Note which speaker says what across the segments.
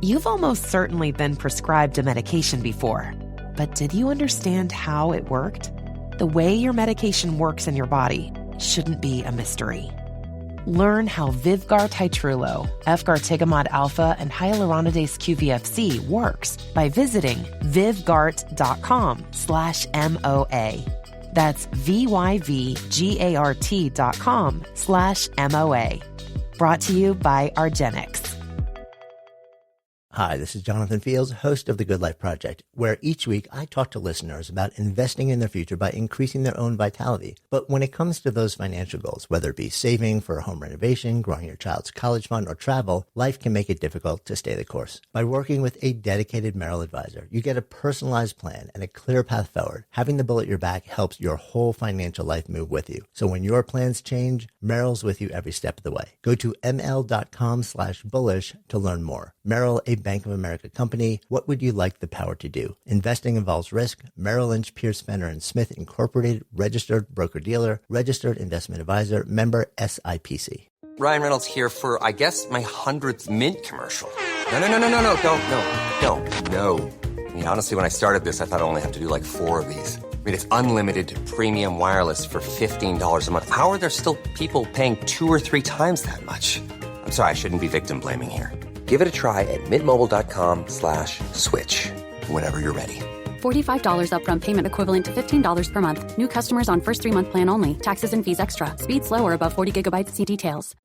Speaker 1: You've almost certainly been prescribed a medication before, but did you understand how it worked? The way your medication works in your body shouldn't be a mystery. Learn how Vyvgart Hytrulo, F-gartigimod alpha, and hyaluronidase QVFC works by visiting vyvgart.com/MOA. That's VYVGART.com/MOA. Brought to you by argenx.
Speaker 2: Hi, this is Jonathan Fields, host of The Good Life Project, where each week I talk to listeners about investing in their future by increasing their own vitality. But when it comes to those financial goals, whether it be saving for a home renovation, growing your child's college fund, or travel, life can make it difficult to stay the course. By working with a dedicated Merrill advisor, you get a personalized plan and a clear path forward. Having the bull at your back helps your whole financial life move with you. So when your plans change, Merrill's with you every step of the way. Go to ml.com/bullish to learn more. Merrill, a Bank of America company. What would you like the power to do? Investing involves risk. Merrill Lynch, Pierce, Fenner & Smith Incorporated, registered broker-dealer, registered investment advisor, member SIPC.
Speaker 3: Ryan Reynolds here for, I guess, my 100th Mint commercial. No, don't. I mean, honestly, when I started this, I thought I only have to do like 4 of these. I mean, it's unlimited premium wireless for $15 a month. How are there still people paying 2 or 3 times that much? I'm sorry, I shouldn't be victim blaming here. Give it a try at mintmobile.com/switch. Whenever you're ready.
Speaker 4: $45 upfront payment equivalent to $15 per month. New customers on first 3-month plan only. Taxes and fees extra. Speed slower above 40 gigabytes. See details.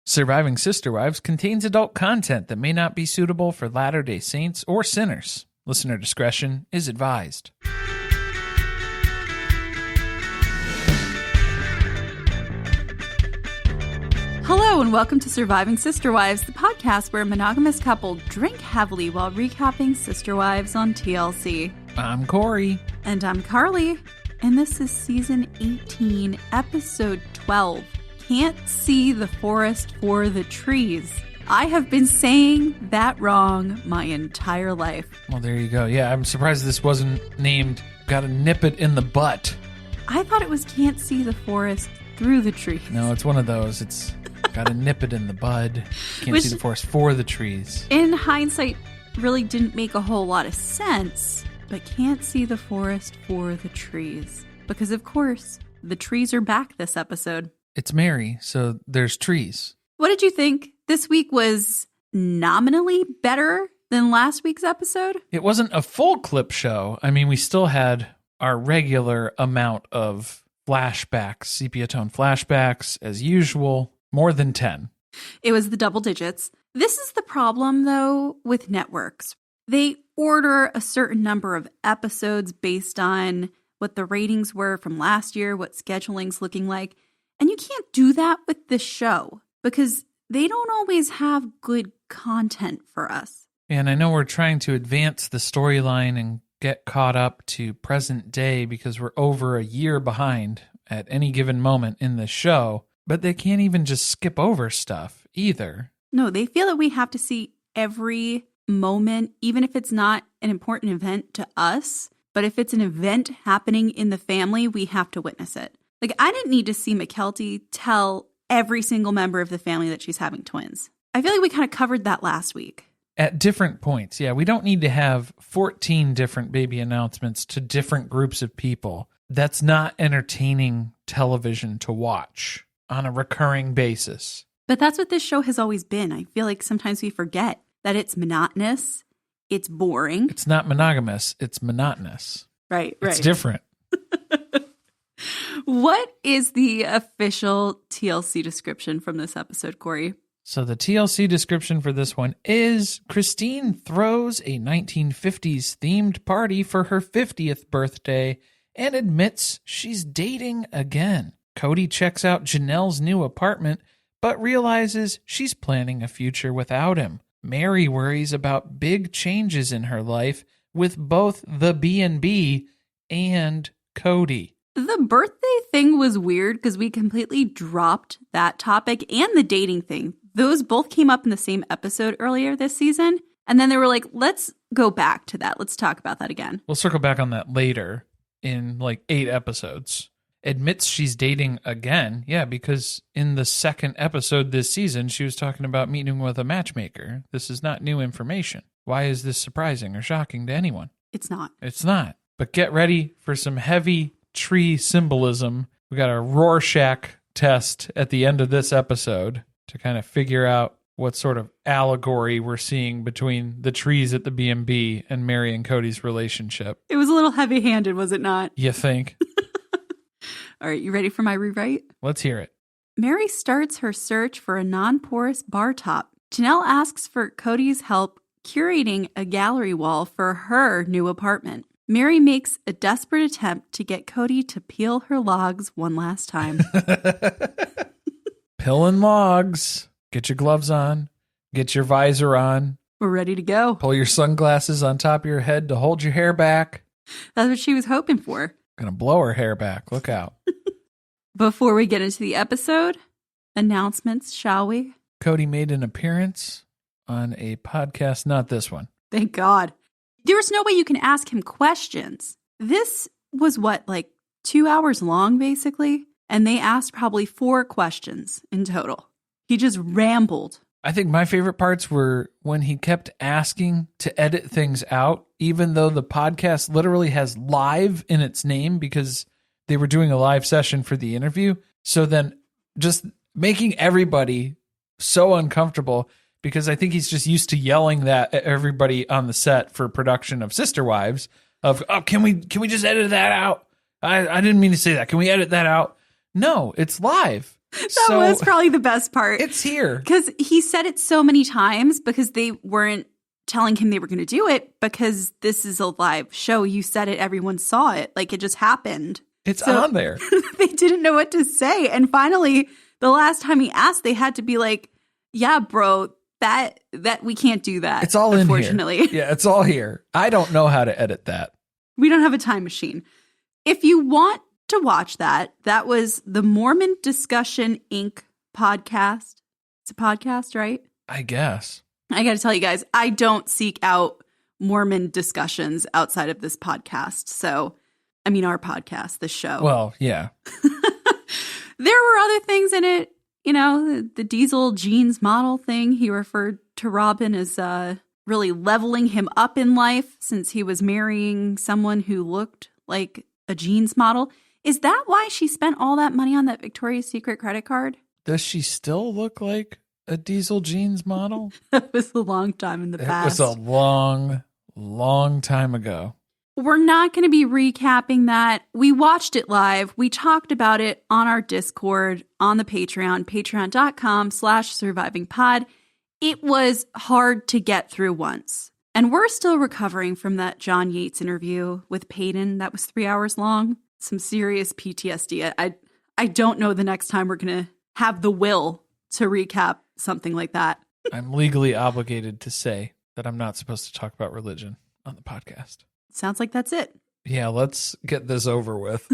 Speaker 5: Surviving Sister Wives contains adult content that may not be suitable for Latter-day Saints or sinners. Listener discretion is advised.
Speaker 6: Hello and welcome to Surviving Sister Wives, the podcast where a monogamous couple drink heavily while recapping Sister Wives on TLC.
Speaker 5: I'm Corey.
Speaker 6: And I'm Carly. And this is Season 18, Episode 12. Can't see the forest for the trees. I have been saying that wrong my entire life.
Speaker 5: Well, there you go. Yeah, I'm surprised this wasn't named Gotta Nip It in the Butt.
Speaker 6: I thought it was Can't See the Forest Through the Trees.
Speaker 5: No, it's one of those. It's gotta nip it in the bud. Can't see the forest for the trees.
Speaker 6: In hindsight, really didn't make a whole lot of sense, but can't see the forest for the trees. Because, of course, the trees are back this episode.
Speaker 5: It's Meri, so there's trees.
Speaker 6: What did you think? This week was nominally better than last week's episode?
Speaker 5: It wasn't a full clip show. I mean, we still had our regular amount of flashbacks, sepia tone flashbacks, as usual. More than 10.
Speaker 6: It was the double digits. This is the problem, though, with networks. They order a certain number of episodes based on what the ratings were from last year, what scheduling's looking like. And you can't do that with this show because they don't always have good content for us.
Speaker 5: And I know we're trying to advance the storyline and get caught up to present day because we're over a year behind at any given moment in the show. But they can't even just skip over stuff either.
Speaker 6: No, they feel that we have to see every moment, even if it's not an important event to us. But if it's an event happening in the family, we have to witness it. Like, I didn't need to see McKelty tell every single member of the family that she's having twins. I feel like we kind of covered that last week.
Speaker 5: At different points, yeah. We don't need to have 14 different baby announcements to different groups of people. That's not entertaining television to watch on a recurring basis.
Speaker 6: But that's what this show has always been. I feel like sometimes we forget that it's monotonous, it's boring.
Speaker 5: It's not monogamous, it's monotonous.
Speaker 6: Right.
Speaker 5: It's different.
Speaker 6: What is the official TLC description from this episode, Corey?
Speaker 5: So the TLC description for this one is Christine throws a 1950s themed party for her 50th birthday and admits she's dating again. Kody checks out Janelle's new apartment, but realizes she's planning a future without him. Meri worries about big changes in her life with both the B&B and Kody.
Speaker 6: The birthday thing was weird because we completely dropped that topic and the dating thing. Those both came up in the same episode earlier this season. And then they were like, let's go back to that. Let's talk about that again.
Speaker 5: We'll circle back on that later in like 8 episodes. admits she's dating again. Yeah, because in the second episode this season, she was talking about meeting with a matchmaker. This is not new information. Why is this surprising or shocking to anyone?
Speaker 6: It's not.
Speaker 5: It's not. But get ready for some heavy tree symbolism. We got a Rorschach test at the end of this episode to kind of figure out what sort of allegory we're seeing between the trees at the B&B and Meri and Kody's relationship.
Speaker 6: It was a little heavy-handed, was it not?
Speaker 5: You think?
Speaker 6: All right, you ready for my rewrite?
Speaker 5: Let's hear it.
Speaker 6: Meri starts her search for a non-porous bar top. Janelle asks for Kody's help curating a gallery wall for her new apartment. Meri makes a desperate attempt to get Kody to peel her logs one last time.
Speaker 5: Peeling logs. Get your gloves on. Get your visor on.
Speaker 6: We're ready to go.
Speaker 5: Pull your sunglasses on top of your head to hold your hair back.
Speaker 6: That's what she was hoping for.
Speaker 5: Gonna blow her hair back. Look out.
Speaker 6: Before we get into the episode, announcements, shall we?
Speaker 5: Kody made an appearance on a podcast, not this one.
Speaker 6: Thank God. There was no way you can ask him questions. This was like 2 hours long, basically? And they asked probably 4 questions in total. He just rambled.
Speaker 5: I think my favorite parts were when he kept asking to edit things out, even though the podcast literally has live in its name because they were doing a live session for the interview. So then just making everybody so uncomfortable because I think he's just used to yelling that at everybody on the set for production of Sister Wives of, oh, can we just edit that out? I didn't mean to say that. Can we edit that out? No, it's live.
Speaker 6: That was probably the best part.
Speaker 5: It's here.
Speaker 6: Because he said it so many times because they weren't telling him they were going to do it because this is a live show. You said it, everyone saw it. Like it just happened.
Speaker 5: It's on there.
Speaker 6: They didn't know what to say. And finally, the last time he asked, they had to be like, yeah, bro, that we can't do that.
Speaker 5: It's all in here.
Speaker 6: Unfortunately.
Speaker 5: Yeah, it's all here. I don't know how to edit that.
Speaker 6: We don't have a time machine. If you want to watch that was the Mormon Discussion Inc. podcast. It's a podcast, right?
Speaker 5: I guess.
Speaker 6: I got to tell you guys, I don't seek out Mormon discussions outside of this podcast. So, I mean, our podcast, the show.
Speaker 5: Well, yeah.
Speaker 6: There were other things in it. You know, the diesel jeans model thing. He referred to Robin as really leveling him up in life since he was marrying someone who looked like a jeans model. Is that why she spent all that money on that Victoria's Secret credit card?
Speaker 5: Does she still look like a diesel jeans model?
Speaker 6: That was a long time in the past.
Speaker 5: It was a long, long time ago.
Speaker 6: We're not going to be recapping that. We watched it live. We talked about it on our Discord, on the Patreon, patreon.com/survivingpod. It was hard to get through once. And we're still recovering from that John Yates interview with Peyton that was 3 hours long. Some serious PTSD. I don't know the next time we're going to have the will to recap something like that.
Speaker 5: I'm legally obligated to say that I'm not supposed to talk about religion on the podcast.
Speaker 6: Sounds like that's it.
Speaker 5: Yeah, let's get this over with.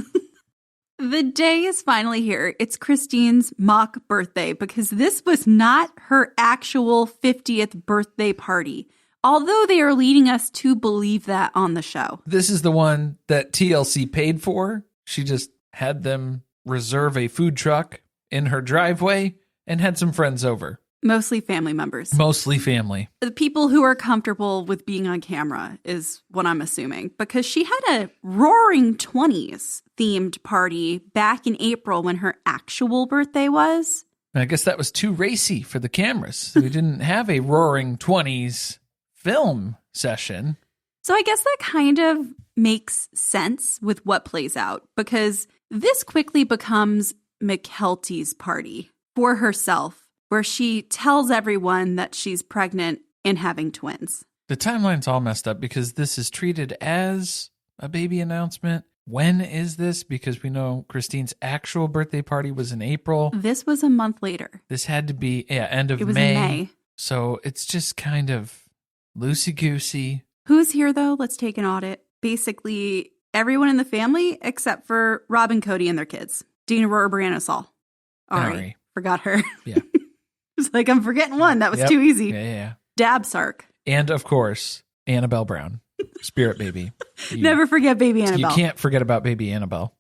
Speaker 6: The day is finally here. It's Christine's mock birthday because this was not her actual 50th birthday party. Although they are leading us to believe that on the show.
Speaker 5: This is the one that TLC paid for. She just had them reserve a food truck in her driveway and had some friends over.
Speaker 6: Mostly family members.
Speaker 5: Mostly family.
Speaker 6: The people who are comfortable with being on camera is what I'm assuming. Because she had a Roaring 20s themed party back in April when her actual birthday was.
Speaker 5: I guess that was too racy for the cameras. We didn't have a Roaring 20s film session.
Speaker 6: So I guess that kind of makes sense with what plays out because this quickly becomes McKelty's party for herself, where she tells everyone that she's pregnant and having twins.
Speaker 5: The timeline's all messed up because this is treated as a baby announcement. When is this? Because we know Christine's actual birthday party was in April.
Speaker 6: This was a month later.
Speaker 5: This had to be end of May.
Speaker 6: It was in May.
Speaker 5: So it's just kind of loosey-goosey.
Speaker 6: Who's here, though? Let's take an audit. Basically, everyone in the family except for Rob and Kody and their kids. Dina, Roar, Brianna, Saul. Ari. Forgot her.
Speaker 5: Yeah.
Speaker 6: It's like, I'm forgetting one. That was too easy.
Speaker 5: Yeah.
Speaker 6: Dab Sark.
Speaker 5: And, of course, Annabelle Brown. Spirit baby.
Speaker 6: Never forget baby Annabelle.
Speaker 5: You can't forget about baby Annabelle.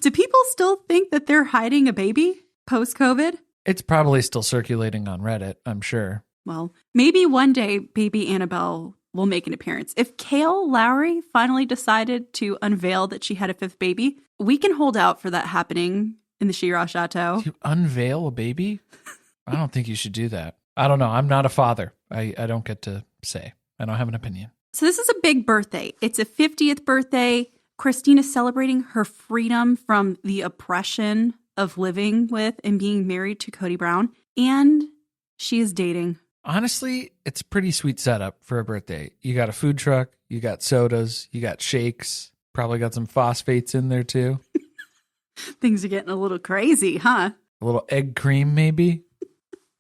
Speaker 6: Do people still think that they're hiding a baby post-COVID?
Speaker 5: It's probably still circulating on Reddit, I'm sure.
Speaker 6: Well, maybe one day baby Annabelle will make an appearance. If Kale Lowry finally decided to unveil that she had a fifth baby, we can hold out for that happening in the She-Ra Chateau.
Speaker 5: You unveil a baby? I don't think you should do that. I don't know. I'm not a father. I don't get to say. I don't have an opinion.
Speaker 6: So this is a big birthday. It's a 50th birthday. Christine is celebrating her freedom from the oppression of living with and being married to Kody Brown. And she is dating.
Speaker 5: Honestly, it's a pretty sweet setup for a birthday. You got a food truck, you got sodas, you got shakes, probably got some phosphates in there too.
Speaker 6: Things are getting a little crazy, huh?
Speaker 5: A little egg cream, maybe.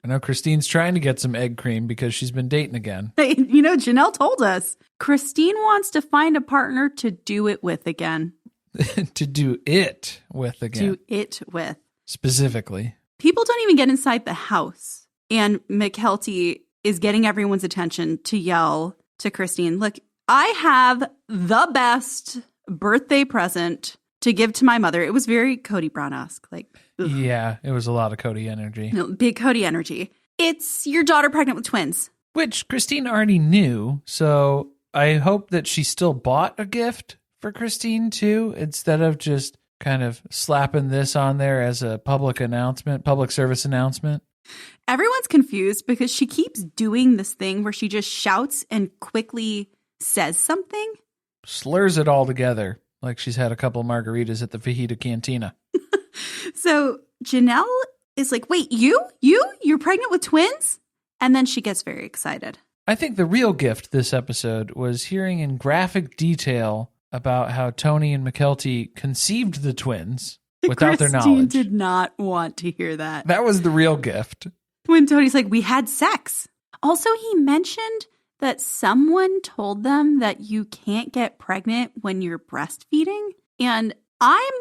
Speaker 5: I know Christine's trying to get some egg cream because she's been dating again.
Speaker 6: Hey, you know, Janelle told us Christine wants to find a partner to do it with again.
Speaker 5: To do it with again.
Speaker 6: Do it with.
Speaker 5: Specifically.
Speaker 6: People don't even get inside the house. And McKelty is getting everyone's attention to yell to Christine, look, I have the best birthday present to give to my mother. It was very Kody Brown-esque. Like, ugh.
Speaker 5: Yeah, it was a lot of Kody energy.
Speaker 6: No, big Kody energy. It's your daughter pregnant with twins.
Speaker 5: Which Christine already knew, so I hope that she still bought a gift for Christine too, instead of just kind of slapping this on there as a public announcement, public service announcement.
Speaker 6: Everyone's confused because she keeps doing this thing where she just shouts and quickly says something.
Speaker 5: Slurs it all together like she's had a couple margaritas at the Fajita Cantina.
Speaker 6: So Janelle is like, wait, you're pregnant with twins? And then she gets very excited.
Speaker 5: I think the real gift this episode was hearing in graphic detail about how Tony and McKelty conceived the twins without their knowledge.
Speaker 6: Christine did not want to hear that.
Speaker 5: That was the real gift.
Speaker 6: When Tony's like, we had sex. Also, he mentioned that someone told them that you can't get pregnant when you're breastfeeding. And I'm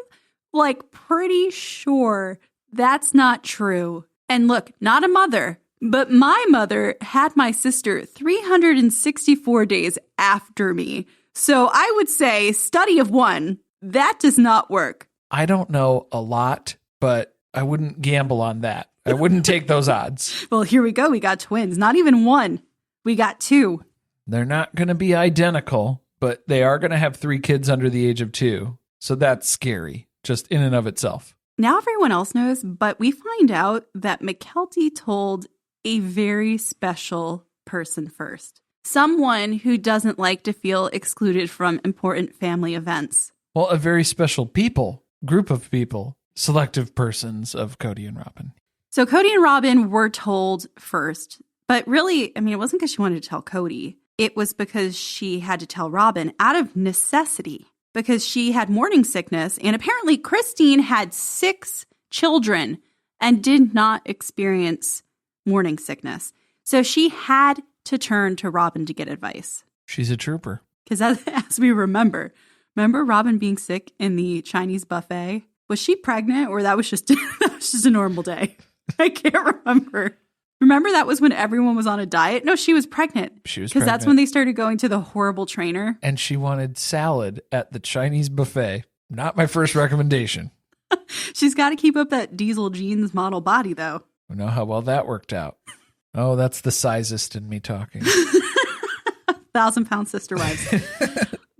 Speaker 6: like pretty sure that's not true. And look, not a mother, but my mother had my sister 364 days after me. So I would say, study of one, that does not work.
Speaker 5: I don't know a lot, but I wouldn't gamble on that. I wouldn't take those odds.
Speaker 6: Well, here we go. We got twins. Not even one. We got two.
Speaker 5: They're not going to be identical, but they are going to have 3 kids under the age of 2. So that's scary, just in and of itself.
Speaker 6: Now everyone else knows, but we find out that McKelty told a very special person first. Someone who doesn't like to feel excluded from important family events.
Speaker 5: Well, a very special group of people, selective persons of Kody and Robin.
Speaker 6: So Kody and Robin were told first, but really, I mean, it wasn't because she wanted to tell Kody. It was because she had to tell Robin out of necessity because she had morning sickness. And apparently Christine had 6 children and did not experience morning sickness. So she had to turn to Robin to get advice.
Speaker 5: She's a trooper.
Speaker 6: Because as we remember Robin being sick in the Chinese buffet? Was she pregnant or that was just a normal day? I can't remember. Remember that was when everyone was on a diet? No, she was pregnant.
Speaker 5: She was pregnant.
Speaker 6: Because that's when they started going to the horrible trainer.
Speaker 5: And she wanted salad at the Chinese buffet. Not my first recommendation.
Speaker 6: She's got to keep up that Diesel Jeans model body, though.
Speaker 5: We know how well that worked out. Oh, that's the sizest in me talking.
Speaker 6: 1,000-pound sister wives.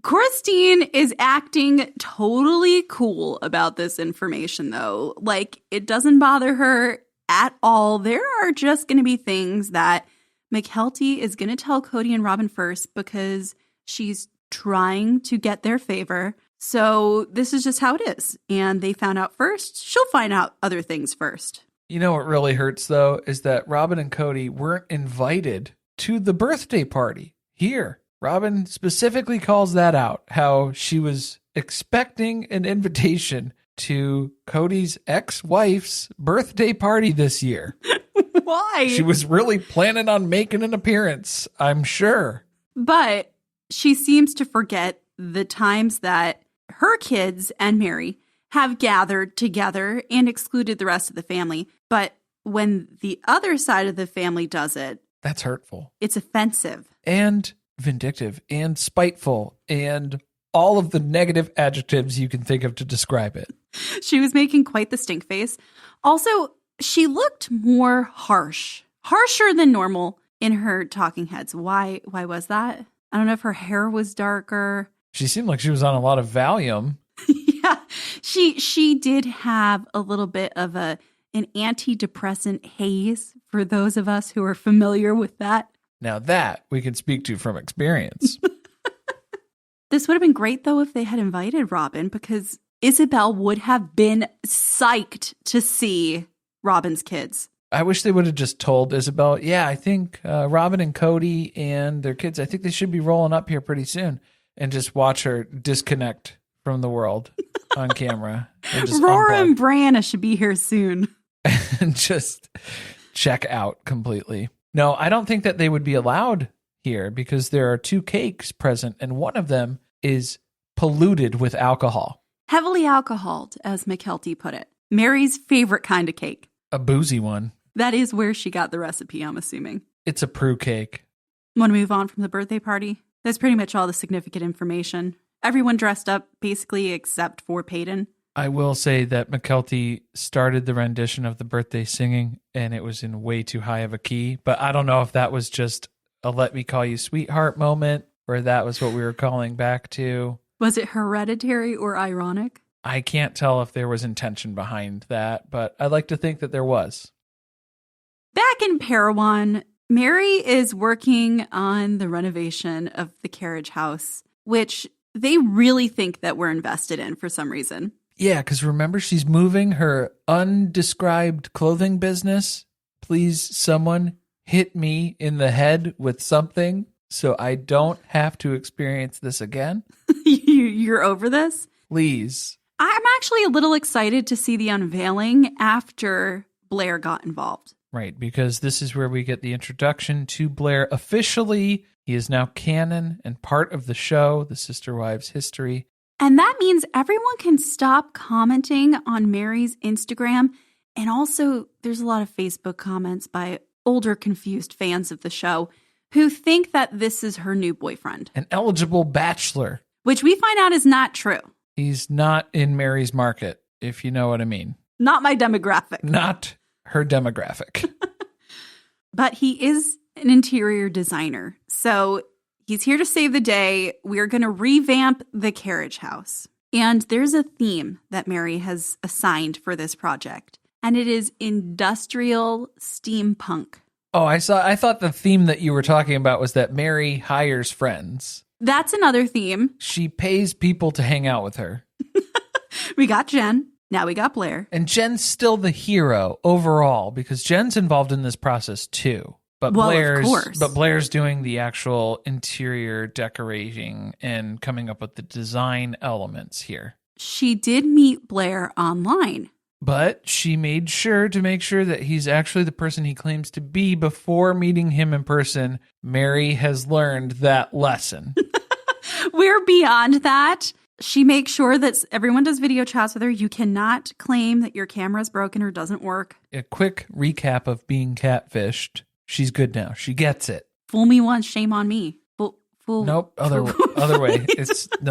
Speaker 6: Christine is acting totally cool about this information, though. Like, it doesn't bother her at all. There are just going to be things that McKelty is going to tell Kody and Robin first because she's trying to get their favor. So this is just how it is. And they found out first. She'll find out other things first.
Speaker 5: You know what really hurts, though, is that Robin and Kody weren't invited to the birthday party here. Robin specifically calls that out, how she was expecting an invitation to Kody's ex-wife's birthday party this year.
Speaker 6: Why?
Speaker 5: She was really planning on making an appearance, I'm sure.
Speaker 6: But she seems to forget the times that her kids and Meri have gathered together and excluded the rest of the family. But when the other side of the family does it,
Speaker 5: that's hurtful.
Speaker 6: It's offensive.
Speaker 5: And vindictive and spiteful and all of the negative adjectives you can think of to describe it.
Speaker 6: She was making quite the stink face. Also, she looked more harsher than normal in her talking heads. Why was that? I don't know if her hair was darker.
Speaker 5: She seemed like she was on a lot of Valium.
Speaker 6: Yeah, she did have a little bit of an antidepressant haze for those of us who are familiar with that.
Speaker 5: Now that we can speak to from experience.
Speaker 6: This would have been great, though, if they had invited Robin, because Isabel would have been psyched to see Robin's kids.
Speaker 5: I wish they would have just told Isabel, yeah, I think Robin and Kody and their kids, I think they should be rolling up here pretty soon, and just watch her disconnect from the world on camera. And just
Speaker 6: Rora
Speaker 5: unplug.
Speaker 6: and Brianna should be here soon.
Speaker 5: And just check out completely. No, I don't think that they would be allowed here because there are 2 cakes present, and one of them is polluted with alcohol.
Speaker 6: Heavily alcoholed, as McKelty put it. Mary's favorite kind of cake.
Speaker 5: A boozy one.
Speaker 6: That is where she got the recipe, I'm assuming.
Speaker 5: It's a Prue cake.
Speaker 6: Want to move on from the birthday party? That's pretty much all the significant information. Everyone dressed up, basically, except for Peyton.
Speaker 5: I will say that McKelty started the rendition of the birthday singing, and it was in way too high of a key. But I don't know if that was just a let me call you sweetheart moment, or that was what we were calling back to.
Speaker 6: Was it hereditary or ironic?
Speaker 5: I can't tell if there was intention behind that, but I like to think that there was.
Speaker 6: Back in Parowan, Meri is working on the renovation of the carriage house, which they really think that we're invested in for some reason.
Speaker 5: Yeah, because remember, she's moving her undescribed clothing business. Please, someone hit me in the head with something so I don't have to experience this again.
Speaker 6: You're over this?
Speaker 5: Please.
Speaker 6: I'm actually a little excited to see the unveiling after Blair got involved.
Speaker 5: Right, because this is where we get the introduction to Blair officially. He is now canon and part of the show, The Sister Wives History.
Speaker 6: And that means everyone can stop commenting on Meri's Instagram. And also, there's a lot of Facebook comments by older, confused fans of the show who think that this is her new boyfriend.
Speaker 5: An eligible bachelor.
Speaker 6: Which we find out is not true.
Speaker 5: He's not in Meri's market, if you know what I mean.
Speaker 6: Not my demographic.
Speaker 5: Not her demographic.
Speaker 6: But he is an interior designer. So he's here to save the day. We're going to revamp the carriage house. And there's a theme that Meri has assigned for this project. And it is industrial steampunk.
Speaker 5: Oh, I thought the theme that you were talking about was that Meri hires friends.
Speaker 6: That's another theme.
Speaker 5: She pays people to hang out with her.
Speaker 6: We got Jen. Now we got Blair.
Speaker 5: And Jen's still the hero overall because Jen's involved in this process too. But
Speaker 6: of course.
Speaker 5: Blair's doing the actual interior decorating and coming up with the design elements here.
Speaker 6: She did meet Blair online.
Speaker 5: But she made sure to make sure that he's actually the person he claims to be before meeting him in person. Meri has learned that lesson.
Speaker 6: We're beyond that. She makes sure that everyone does video chats with her. You cannot claim that your camera's broken or doesn't work.
Speaker 5: A quick recap of being catfished. She's good now. She gets it.
Speaker 6: Fool me once, shame on me.
Speaker 5: Nope, other way.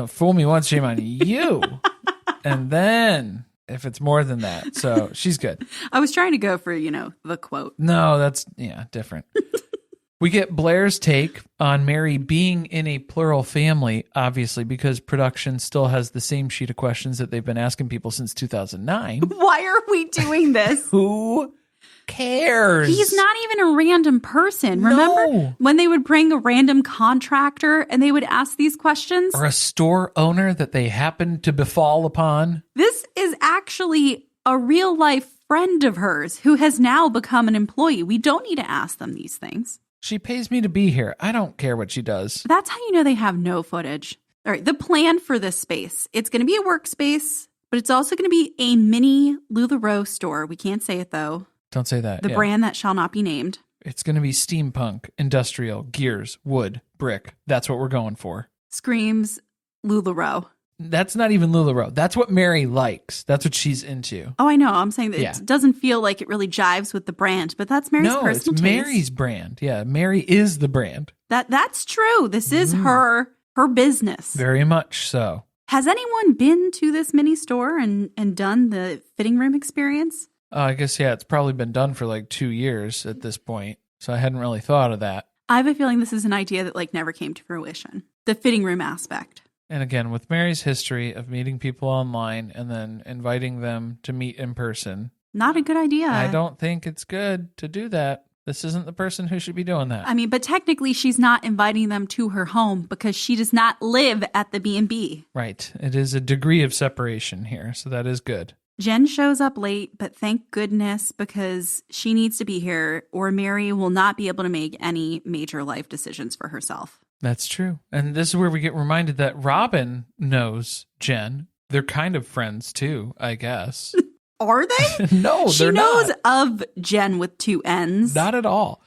Speaker 5: Fool me once, shame on you. And then if it's more than that. So she's good.
Speaker 6: I was trying to go for, the quote.
Speaker 5: No, that's, different. We get Blair's take on Meri being in a plural family, obviously, because production still has the same sheet of questions that they've been asking people since 2009.
Speaker 6: Why are we doing this?
Speaker 5: Who cares?
Speaker 6: He's not even a random person. Remember when they would bring a random contractor and they would ask these questions?
Speaker 5: Or a store owner that they happened to befall upon?
Speaker 6: This is actually a real life friend of hers who has now become an employee. We don't need to ask them these things.
Speaker 5: She pays me to be here. I don't care what she does.
Speaker 6: That's how you know they have no footage. All right, the plan for this space. It's going to be a workspace, but it's also going to be a mini LuLaRoe store. We can't say it, though.
Speaker 5: Don't say that.
Speaker 6: The brand that shall not be named.
Speaker 5: It's going to be steampunk, industrial, gears, wood, brick. That's what we're going for.
Speaker 6: Screams LuLaRoe.
Speaker 5: That's not even LuLaRoe. That's what Meri likes. That's what she's into.
Speaker 6: Oh, I know. I'm saying that It doesn't feel like it really jives with the brand, but that's Meri's personal taste.
Speaker 5: No, it's Meri's brand. Yeah, Meri is the brand.
Speaker 6: That's true. This is her business.
Speaker 5: Very much so.
Speaker 6: Has anyone been to this mini store and done the fitting room experience?
Speaker 5: I guess, yeah, it's probably been done for like 2 years at this point. So I hadn't really thought of that.
Speaker 6: I have a feeling this is an idea that like never came to fruition. The fitting room aspect.
Speaker 5: And again, with Meri's history of meeting people online and then inviting them to meet in person.
Speaker 6: Not a good idea.
Speaker 5: I don't think it's good to do that. This isn't the person who should be doing that.
Speaker 6: I mean, but technically she's not inviting them to her home because she does not live at the B&B.
Speaker 5: Right. It is a degree of separation here, so that is good.
Speaker 6: Jen shows up late, but thank goodness because she needs to be here or Meri will not be able to make any major life decisions for herself.
Speaker 5: That's true. And this is where we get reminded that Robin knows Jen. They're kind of friends too, I guess.
Speaker 6: Are they?
Speaker 5: No, they're not.
Speaker 6: She knows of Jen with 2 N's.
Speaker 5: Not at all.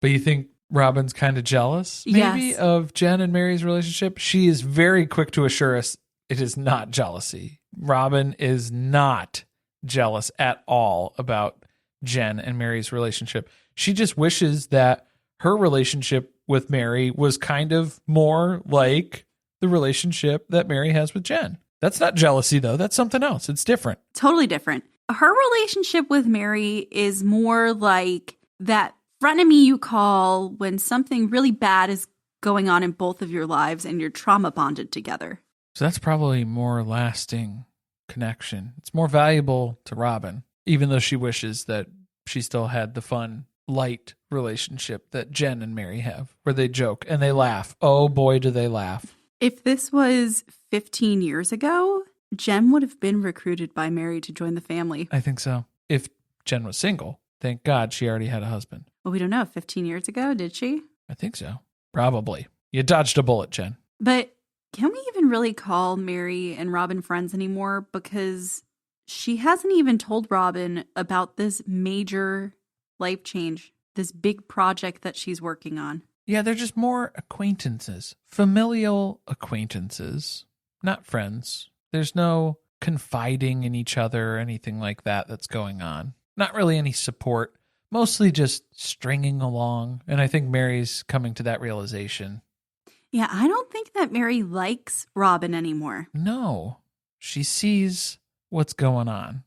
Speaker 5: But you think Robin's kind of jealous, maybe,
Speaker 6: Yes.
Speaker 5: of Jen and Meri's relationship? She is very quick to assure us it is not jealousy. Robin is not jealous at all about Jen and Meri's relationship. She just wishes that her relationship with Meri was kind of more like the relationship that Meri has with Jen. That's not jealousy, though. That's something else. It's different.
Speaker 6: Totally different. Her relationship with Meri is more like that frenemy you call when something really bad is going on in both of your lives and you're trauma bonded together.
Speaker 5: So that's probably more lasting connection. It's more valuable to Robin, even though she wishes that she still had the fun, light relationship that Jen and Meri have, where they joke and they laugh. Oh boy, do they laugh.
Speaker 6: If this was 15 years ago, Jen would have been recruited by Meri to join the family.
Speaker 5: I think so. If Jen was single, thank God she already had a husband.
Speaker 6: Well, we don't know. 15 years ago, did she?
Speaker 5: I think so. Probably. You dodged a bullet, Jen.
Speaker 6: But can we even really call Meri and Robin friends anymore? Because she hasn't even told Robin about this major life change, this big project that she's working on.
Speaker 5: Yeah, they're just more acquaintances, familial acquaintances, not friends. There's no confiding in each other or anything like that that's going on. Not really any support, mostly just stringing along. And I think Meri's coming to that realization.
Speaker 6: Yeah, I don't think that Meri likes Robin anymore.
Speaker 5: No, she sees what's going on.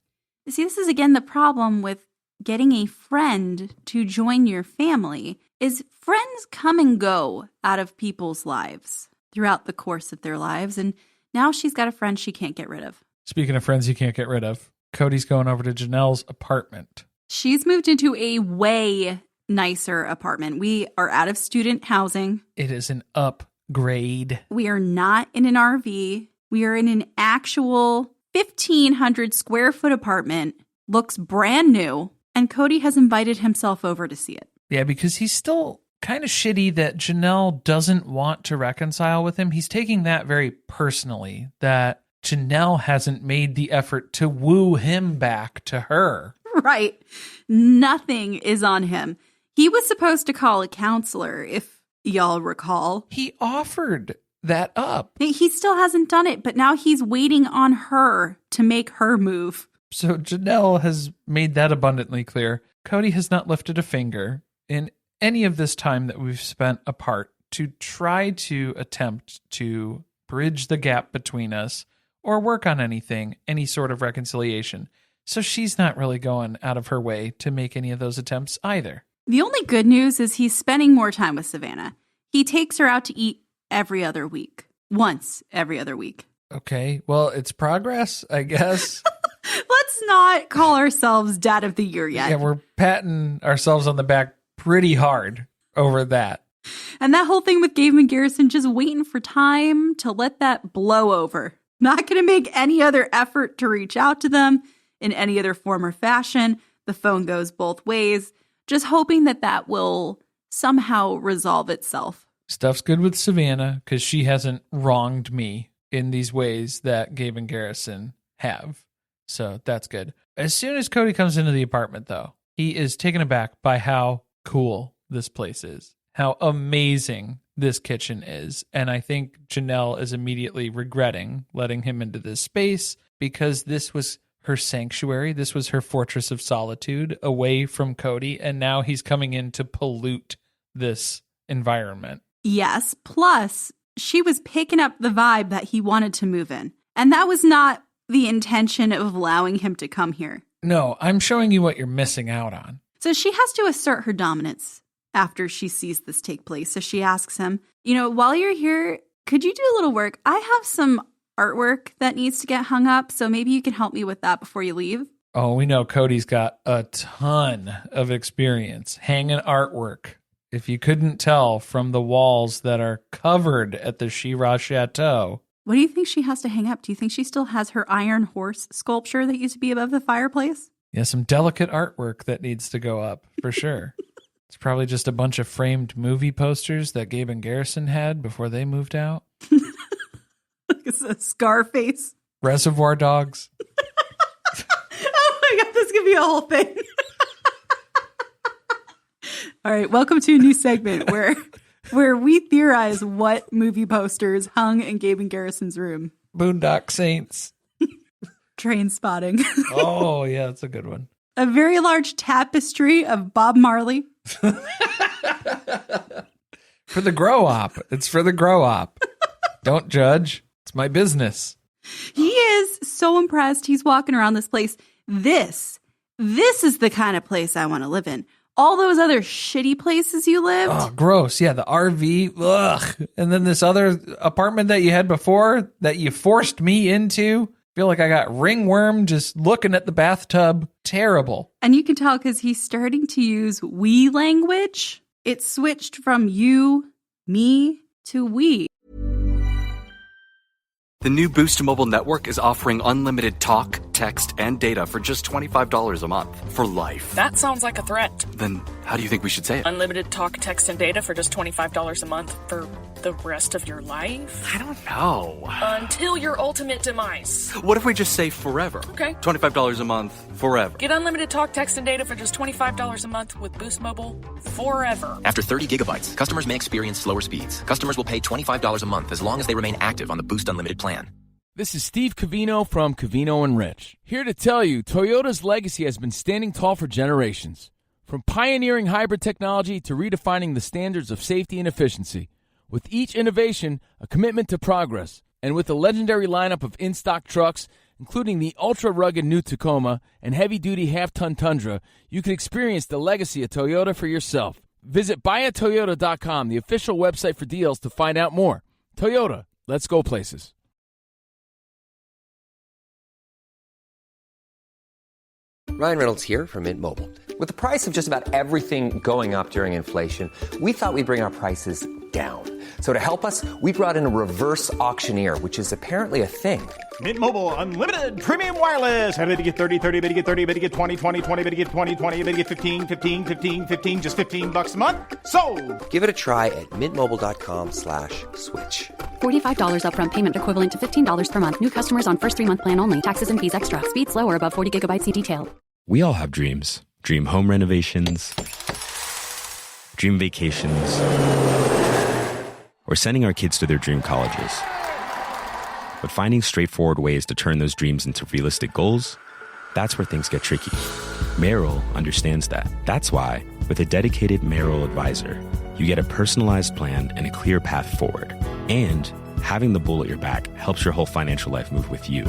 Speaker 6: See, this is again the problem with getting a friend to join your family is friends come and go out of people's lives throughout the course of their lives. And now she's got a friend she can't get rid of.
Speaker 5: Speaking of friends you can't get rid of, Kody's going over to Janelle's apartment.
Speaker 6: She's moved into a way nicer apartment. We are out of student housing.
Speaker 5: It is an upgrade.
Speaker 6: We are not in an RV. We are in an actual 1,500 square foot apartment. Looks brand new. And Kody has invited himself over to see it.
Speaker 5: Yeah, because he's still kind of shitty that Janelle doesn't want to reconcile with him. He's taking that very personally, that Janelle hasn't made the effort to woo him back to her.
Speaker 6: Right. Nothing is on him. He was supposed to call a counselor, if y'all recall.
Speaker 5: He offered that up.
Speaker 6: He still hasn't done it, but now he's waiting on her to make her move.
Speaker 5: So Janelle has made that abundantly clear. Kody has not lifted a finger in any of this time that we've spent apart to try to attempt to bridge the gap between us or work on anything, any sort of reconciliation. So she's not really going out of her way to make any of those attempts either.
Speaker 6: The only good news is he's spending more time with Savannah. He takes her out to eat every other week. Once every other week.
Speaker 5: Okay, well, it's progress, I guess.
Speaker 6: Let's not call ourselves Dad of the Year yet.
Speaker 5: Yeah, we're patting ourselves on the back pretty hard over that.
Speaker 6: And that whole thing with Gabe and Garrison, just waiting for time to let that blow over. Not going to make any other effort to reach out to them in any other form or fashion. The phone goes both ways. Just hoping that that will somehow resolve itself.
Speaker 5: Stuff's good with Savannah because she hasn't wronged me in these ways that Gabe and Garrison have. So that's good. As soon as Kody comes into the apartment, though, he is taken aback by how cool this place is, how amazing this kitchen is. And I think Janelle is immediately regretting letting him into this space because this was her sanctuary. This was her fortress of solitude away from Kody. And now he's coming in to pollute this environment.
Speaker 6: Yes, plus she was picking up the vibe that he wanted to move in. And that was not the intention of allowing him to come here.
Speaker 5: No, I'm showing you what you're missing out on.
Speaker 6: So she has to assert her dominance after she sees this take place. So she asks him, while you're here, could you do a little work? I have some artwork that needs to get hung up, so maybe you can help me with that before you leave.
Speaker 5: Oh, we know Kody's got a ton of experience hanging artwork. If you couldn't tell from the walls that are covered at the She-Ra Chateau.
Speaker 6: What do you think she has to hang up? Do you think she still has her iron horse sculpture that used to be above the fireplace?
Speaker 5: Yeah, some delicate artwork that needs to go up, for sure. It's probably just a bunch of framed movie posters that Gabe and Garrison had before they moved out.
Speaker 6: It's a Scarface.
Speaker 5: Reservoir Dogs.
Speaker 6: Oh my God, this could be a whole thing. All right, welcome to a new segment where we theorize what movie posters hung in Gabe and Garrison's room.
Speaker 5: Boondock Saints.
Speaker 6: Train Spotting.
Speaker 5: Oh, yeah, that's a good one.
Speaker 6: A very large tapestry of Bob Marley.
Speaker 5: For the grow op. It's for the grow op. Don't judge. It's my business.
Speaker 6: He is so impressed. He's walking around this place. This is the kind of place I want to live in. All those other shitty places you lived.
Speaker 5: Oh, gross. Yeah, the RV. Ugh. And then this other apartment that you had before that you forced me into. Feel like I got ringworm just looking at the bathtub. Terrible.
Speaker 6: And you can tell because he's starting to use we language. It switched from you, me, to we.
Speaker 7: The new Boost Mobile network is offering unlimited talk, text, and data for just $25 a month for life.
Speaker 8: That sounds like a threat.
Speaker 7: Then how do you think we should say it?
Speaker 8: Unlimited talk, text, and data for just $25 a month for the rest of your life?
Speaker 7: I don't know.
Speaker 8: Until your ultimate demise.
Speaker 7: What if we just say forever?
Speaker 8: Okay.
Speaker 7: $25 a month, forever.
Speaker 8: Get unlimited talk, text, and data for just $25 a month with Boost Mobile forever.
Speaker 9: After 30 gigabytes, customers may experience slower speeds. Customers will pay $25 a month as long as they remain active on the Boost Unlimited plan.
Speaker 10: This is Steve Covino from Covino & Rich, here to tell you Toyota's legacy has been standing tall for generations. From pioneering hybrid technology to redefining the standards of safety and efficiency. With each innovation, a commitment to progress. And with a legendary lineup of in-stock trucks, including the ultra-rugged new Tacoma and heavy-duty half-ton Tundra, you can experience the legacy of Toyota for yourself. Visit buyatoyota.com, the official website for deals, to find out more. Toyota, let's go places.
Speaker 3: Ryan Reynolds here from Mint Mobile. With the price of just about everything going up during inflation, we thought we'd bring our prices down. So to help us, we brought in a reverse auctioneer, which is apparently a thing.
Speaker 11: Mint Mobile Unlimited Premium Wireless. How to get 30, 30, bit to get 30, bit to get 20, 20, 20, bit to get 20, 20, bit to get 15, 15, 15, 15, just $15 a month? Sold!
Speaker 3: Give it a try at mintmobile.com/switch.
Speaker 4: $45 upfront payment equivalent to $15 per month. New customers on first 3-month plan only. Taxes and fees extra. Speed slower above 40 gigabytes. See detail.
Speaker 12: We all have dreams. Dream home renovations, dream vacations, or sending our kids to their dream colleges. But finding straightforward ways to turn those dreams into realistic goals, that's where things get tricky. Merrill understands that. That's why, with a dedicated Merrill advisor, you get a personalized plan and a clear path forward. And having the bull at your back helps your whole financial life move with you.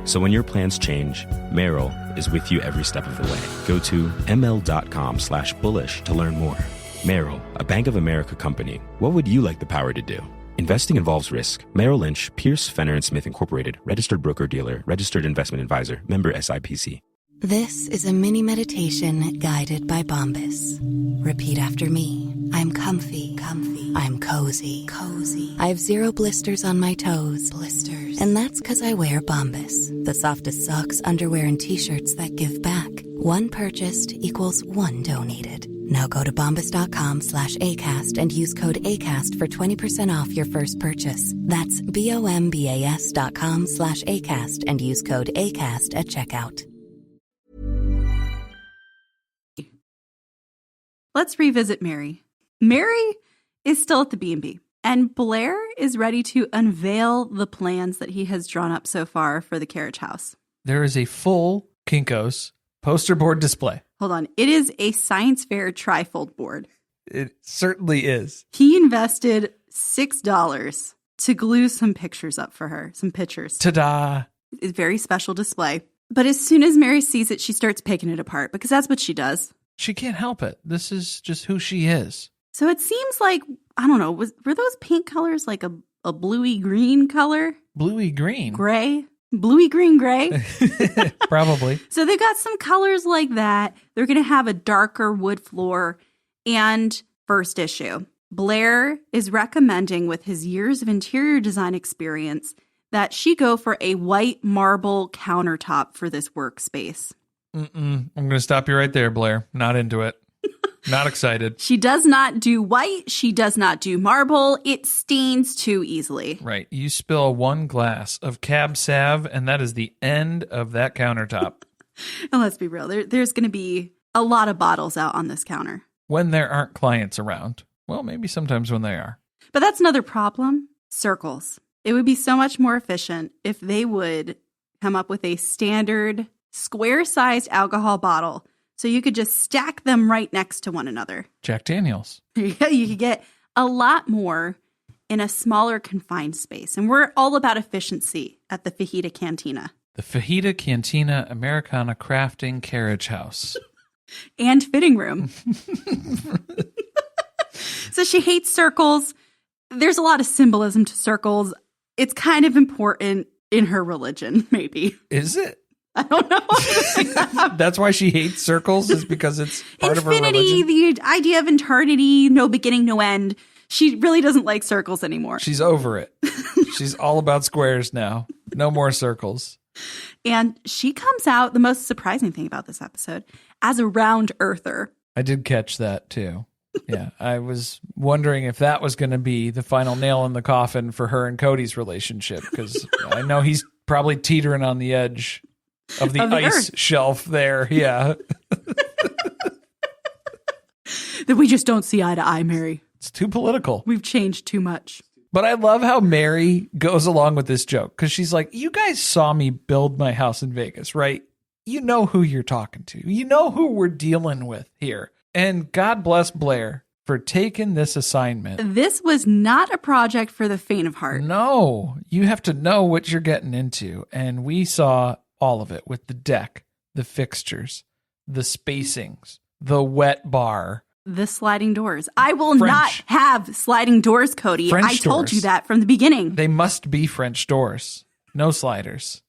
Speaker 12: So when your plans change, Merrill is with you every step of the way. Go to ml.com/bullish to learn more. Merrill, a Bank of America company. What would you like the power to do? Investing involves risk. Merrill Lynch, Pierce, Fenner & Smith Incorporated, registered broker-dealer, registered investment advisor, member SIPC.
Speaker 13: This is a mini meditation guided by Bombas. Repeat after me. I'm comfy, comfy. I'm cozy, cozy. I have 0 blisters on my toes. Blisters. And that's because I wear Bombas, the softest socks, underwear, and t-shirts that give back. 1 purchased equals 1 donated. Now go to bombas.com/ACAST and use code ACAST for 20% off your first purchase. That's BOMBAS.com/ACAST and use code ACAST at checkout.
Speaker 6: Let's revisit Meri. Meri is still at the B&B, and Blair is ready to unveil the plans that he has drawn up so far for the carriage house.
Speaker 5: There is a full Kinko's poster board display.
Speaker 6: Hold on. It is a science fair trifold board.
Speaker 5: It certainly is.
Speaker 6: He invested $6 to glue some pictures up for her, some pictures.
Speaker 5: Ta-da!
Speaker 6: It's a very special display. But as soon as Meri sees it, she starts picking it apart because that's what she does.
Speaker 5: She can't help it. This is just who she is.
Speaker 6: So it seems like, I don't know, were those paint colors like a bluey green color?
Speaker 5: Bluey green?
Speaker 6: Gray? Bluey green gray?
Speaker 5: Probably.
Speaker 6: So they got some colors like that. They're going to have a darker wood floor. And first issue, Blair is recommending, with his years of interior design experience, that she go for a white marble countertop for this workspace.
Speaker 5: I'm going to stop you right there, Blair. Not into it. Not excited.
Speaker 6: She does not do white. She does not do marble. It stains too easily.
Speaker 5: Right. You spill one glass of Cab Sav, and that is the end of that countertop.
Speaker 6: And let's be real. There's going to be a lot of bottles out on this counter.
Speaker 5: When there aren't clients around. Well, maybe sometimes when they are.
Speaker 6: But that's another problem. Circles. It would be so much more efficient if they would come up with a standard square-sized alcohol bottle so you could just stack them right next to one another.
Speaker 5: Jack Daniels.
Speaker 6: Yeah, you could get a lot more in a smaller confined space. And we're all about efficiency at the Fajita Cantina.
Speaker 5: The Fajita Cantina Americana Crafting Carriage House.
Speaker 6: And fitting room. So she hates circles. There's a lot of symbolism to circles. It's kind of important in her religion, maybe.
Speaker 5: Is it?
Speaker 6: I don't know.
Speaker 5: That's why she hates circles, is because it's part of her religion?
Speaker 6: Infinity, the idea of eternity, no beginning, no end. She really doesn't like circles anymore.
Speaker 5: She's over it. She's all about squares now. No more circles.
Speaker 6: And she comes out, the most surprising thing about this episode, as a round earther.
Speaker 5: I did catch that too. Yeah, I was wondering if that was going to be the final nail in the coffin for her and Kody's relationship, because I know he's probably teetering on the edge of the ice
Speaker 6: earth
Speaker 5: shelf there. Yeah.
Speaker 6: That we just don't see eye to eye, Meri.
Speaker 5: It's too political.
Speaker 6: We've changed too much.
Speaker 5: But I love how Meri goes along with this joke, because she's like, you guys saw me build my house in Vegas, right? You know who you're talking to. You know who we're dealing with here. And God bless Blair for taking this assignment.
Speaker 6: This was not a project for the faint of heart.
Speaker 5: No, you have to know what you're getting into. And we saw all of it with the deck, the fixtures, the spacings, the wet bar.
Speaker 6: The sliding doors. I will not have sliding doors, Kody. I told you that from the beginning.
Speaker 5: They must be French doors. No sliders.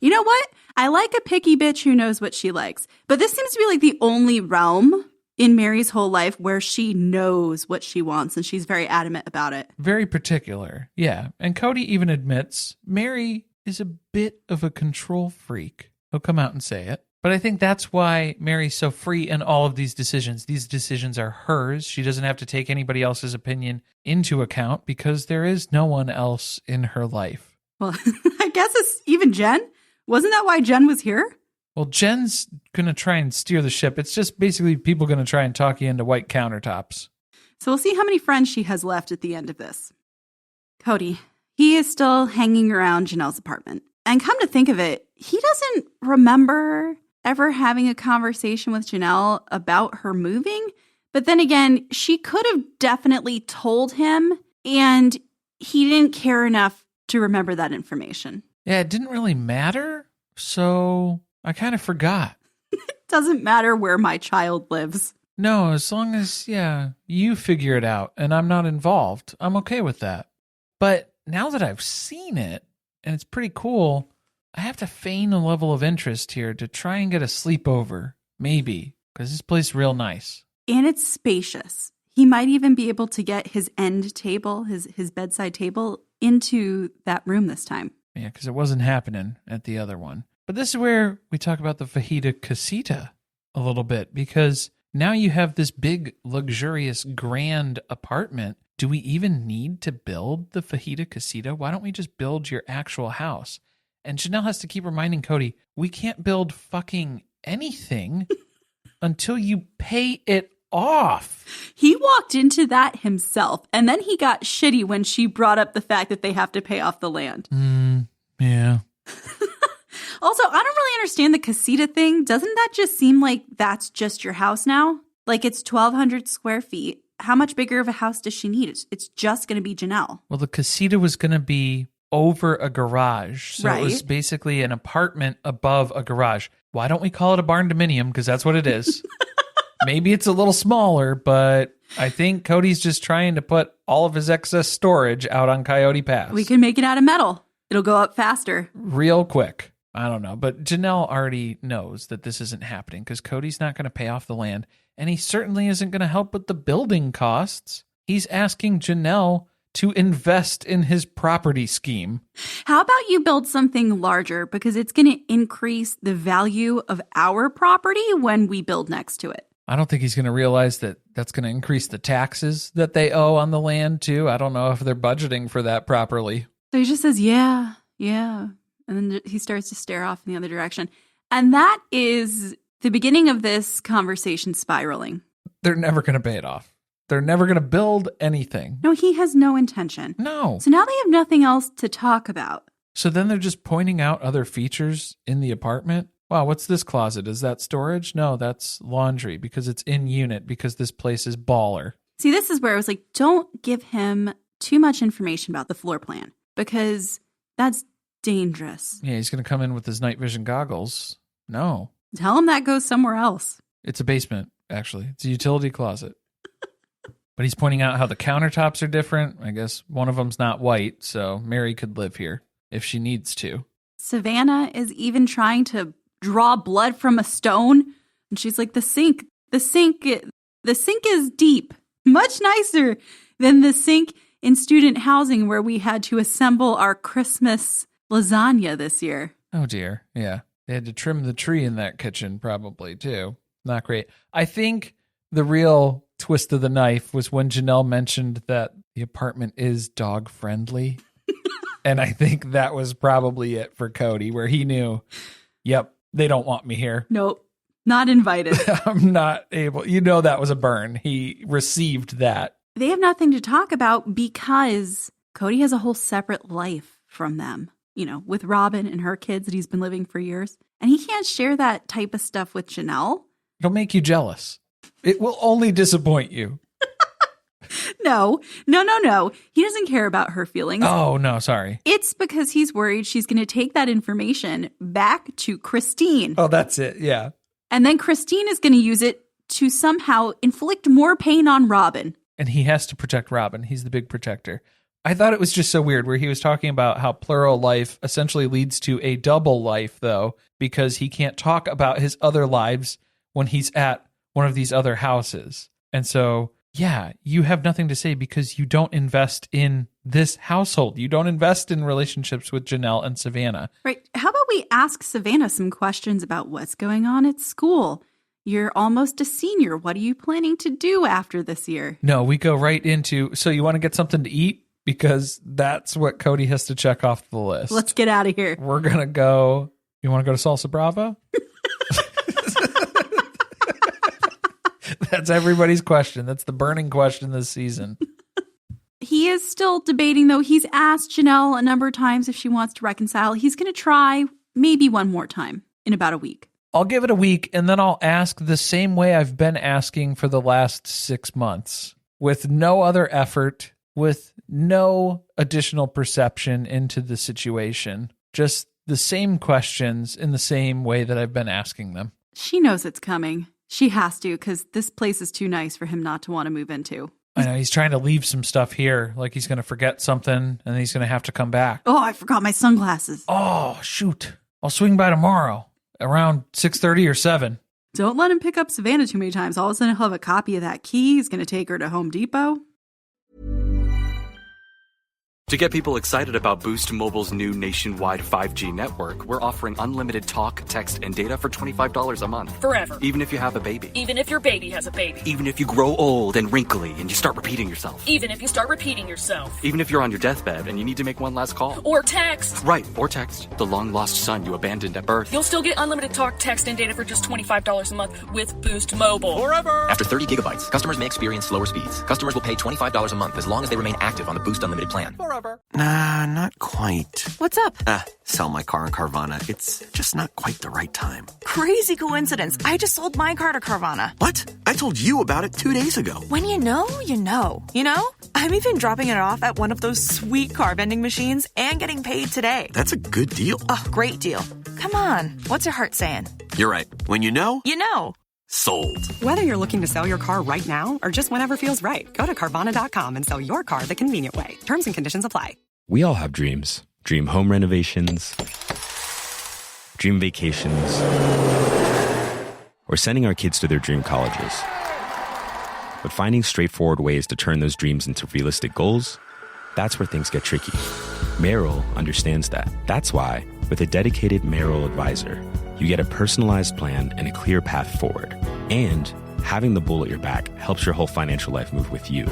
Speaker 6: You know what? I like a picky bitch who knows what she likes. But this seems to be like the only realm in Meri's whole life where she knows what she wants, and she's very adamant about it.
Speaker 5: Very particular. Yeah. And Kody even admits Meri is a bit of a control freak. He'll come out and say it. But I think that's why Meri's so free in all of these decisions. These decisions are hers. She doesn't have to take anybody else's opinion into account because there is no one else in her life.
Speaker 6: Well, I guess it's even Jen. Wasn't that why Jen was here?
Speaker 5: Well, Jen's going to try and steer the ship. It's just basically people going to try and talk you into white countertops.
Speaker 6: So we'll see how many friends she has left at the end of this. Kody, he is still hanging around Janelle's apartment. And come to think of it, he doesn't remember ever having a conversation with Janelle about her moving. But then again, she could have definitely told him, and he didn't care enough to remember that information.
Speaker 5: Yeah, it didn't really matter, so I kind of forgot.
Speaker 6: It doesn't matter where my child lives.
Speaker 5: No, as long as, you figure it out and I'm not involved, I'm okay with that. But now that I've seen it, and it's pretty cool, I have to feign a level of interest here to try and get a sleepover, maybe, because this place is real nice.
Speaker 6: And it's spacious. He might even be able to get his end table, his bedside table, into that room this time.
Speaker 5: Yeah, because it wasn't happening at the other one. But this is where we talk about the Fajita Casita a little bit, because now you have this big, luxurious, grand apartment. Do we even need to build the Fajita Casita? Why don't we just build your actual house? And Janelle has to keep reminding Kody, we can't build fucking anything until you pay it off.
Speaker 6: He walked into that himself, and then he got shitty when she brought up the fact that they have to pay off the land.
Speaker 5: Yeah.
Speaker 6: Also, I don't really understand the casita thing. Doesn't that just seem like that's just your house now? Like it's 1,200 square feet. how much bigger of a house does she need? It's just going to be Janelle.
Speaker 5: Well, the casita was going to be over a garage. So
Speaker 6: Right.
Speaker 5: It was basically an apartment above a garage. Why don't we call it a barn dominium? Because that's what it is. Maybe it's a little smaller, but I think Kody's just trying to put all of his excess storage out on Coyote Pass.
Speaker 6: We can make it out of metal. It'll go up faster.
Speaker 5: Real quick. I don't know. But Janelle already knows that this isn't happening because Kody's not going to pay off the land. And he certainly isn't going to help with the building costs. He's asking Janelle to invest in his property scheme.
Speaker 6: How about you build something larger because it's going to increase the value of our property when we build next to it?
Speaker 5: I don't think he's going to realize that that's going to increase the taxes that they owe on the land, too. I don't know if they're budgeting for that properly.
Speaker 6: So he just says, yeah. And then he starts to stare off in the other direction. And that is the beginning of this conversation spiraling.
Speaker 5: They're never going to pay it off. They're never going to build anything.
Speaker 6: No, he has no intention.
Speaker 5: No.
Speaker 6: So now they have nothing else to talk about.
Speaker 5: So then they're just pointing out other features in the apartment. Wow, what's this closet? Is that storage? No, that's laundry because it's in unit because this place is baller.
Speaker 6: See, this is where I was like, don't give him too much information about the floor plan because that's dangerous.
Speaker 5: Yeah, he's going to come in with his night vision goggles. No.
Speaker 6: Tell him that goes somewhere else.
Speaker 5: It's a basement, actually. It's a utility closet. But he's pointing out how the countertops are different. I guess one of them's not white, so Meri could live here if she needs to.
Speaker 6: Savannah is even trying to draw blood from a stone. And she's like, the sink is deep, much nicer than the sink in student housing where we had to assemble our Christmas lasagna this year.
Speaker 5: Oh, dear. Yeah. They had to trim the tree in that kitchen probably, too. Not great. I think the real twist of the knife was when Janelle mentioned that the apartment is dog friendly. And I think that was probably it for Kody, where he knew, yep, they don't want me here.
Speaker 6: Nope, not invited.
Speaker 5: I'm not able. That was a burn. He received that.
Speaker 6: They have nothing to talk about because Kody has a whole separate life from them, with Robin and her kids that he's been living for years. And he can't share that type of stuff with Janelle.
Speaker 5: It'll make you jealous. It will only disappoint you.
Speaker 6: No. He doesn't care about her feelings.
Speaker 5: Oh, no, sorry.
Speaker 6: It's because he's worried she's going to take that information back to Christine.
Speaker 5: Oh, that's it. Yeah.
Speaker 6: And then Christine is going to use it to somehow inflict more pain on Robin.
Speaker 5: And he has to protect Robin. He's the big protector. I thought it was just so weird where he was talking about how plural life essentially leads to a double life, though, because he can't talk about his other lives when he's at one of these other houses. And so, yeah, you have nothing to say because you don't invest in this household. You don't invest in relationships with Janelle and Savannah.
Speaker 6: Right. How about we ask Savannah some questions about what's going on at school? You're almost a senior. What are you planning to do after this year?
Speaker 5: No, we go right into, so you want to get something to eat? Because that's what Kody has to check off the list.
Speaker 6: Let's get out of here.
Speaker 5: We're going to go, you want to go to Salsa Brava? That's everybody's question. That's the burning question this season.
Speaker 6: He is still debating, though. He's asked Janelle a number of times if she wants to reconcile. He's going to try maybe one more time in about a week.
Speaker 5: I'll give it a week, and then I'll ask the same way I've been asking for the last 6 months, with no other effort, with no additional perception into the situation. Just the same questions in the same way that I've been asking them.
Speaker 6: She knows it's coming. She has to, because this place is too nice for him not to want to move into.
Speaker 5: I know, he's trying to leave some stuff here, like he's going to forget something, and he's going to have to come back.
Speaker 6: Oh, I forgot my sunglasses.
Speaker 5: Oh, shoot. I'll swing by tomorrow, around 6:30 or 7.
Speaker 6: Don't let him pick up Savannah too many times. All of a sudden, he'll have a copy of that key. He's going to take her to Home Depot.
Speaker 7: To get people excited about Boost Mobile's new nationwide 5G network, we're offering unlimited talk, text, and data for $25 a month.
Speaker 8: Forever.
Speaker 7: Even if you have a baby.
Speaker 8: Even if your baby has a baby.
Speaker 7: Even if you grow old and wrinkly and you start repeating yourself.
Speaker 8: Even if you start repeating yourself.
Speaker 7: Even if you're on your deathbed and you need to make one last call.
Speaker 8: Or text.
Speaker 7: Right, or text. The long-lost son you abandoned at birth.
Speaker 8: You'll still get unlimited talk, text, and data for just $25 a month with Boost Mobile.
Speaker 9: Forever! After 30 gigabytes, customers may experience slower speeds. Customers will pay $25 a month as long as they remain active on the Boost Unlimited plan.
Speaker 10: Forever!
Speaker 14: Barber?
Speaker 15: Nah, not quite.
Speaker 16: What's up?
Speaker 15: Sell my car on Carvana. It's just not quite the right time.
Speaker 16: Crazy coincidence. I just sold my car to Carvana.
Speaker 15: What? I told you about it 2 days ago.
Speaker 16: When you know, you know. You know? I'm even dropping it off at one of those sweet car vending machines and getting paid today.
Speaker 15: That's a good deal.
Speaker 16: Oh, great deal. Come on. What's your heart saying?
Speaker 15: You're right. When you know...
Speaker 16: You know.
Speaker 15: Sold.
Speaker 17: Whether you're looking to sell your car right now or just whenever feels right, go to Carvana.com and sell your car the convenient way. Terms and conditions apply.
Speaker 12: We all have dreams. Dream home renovations, dream vacations, or sending our kids to their dream colleges. But finding straightforward ways to turn those dreams into realistic goals, that's where things get tricky. Merrill understands that. That's why, with a dedicated Merrill advisor, you get a personalized plan and a clear path forward. And having the bull at your back helps your whole financial life move with you.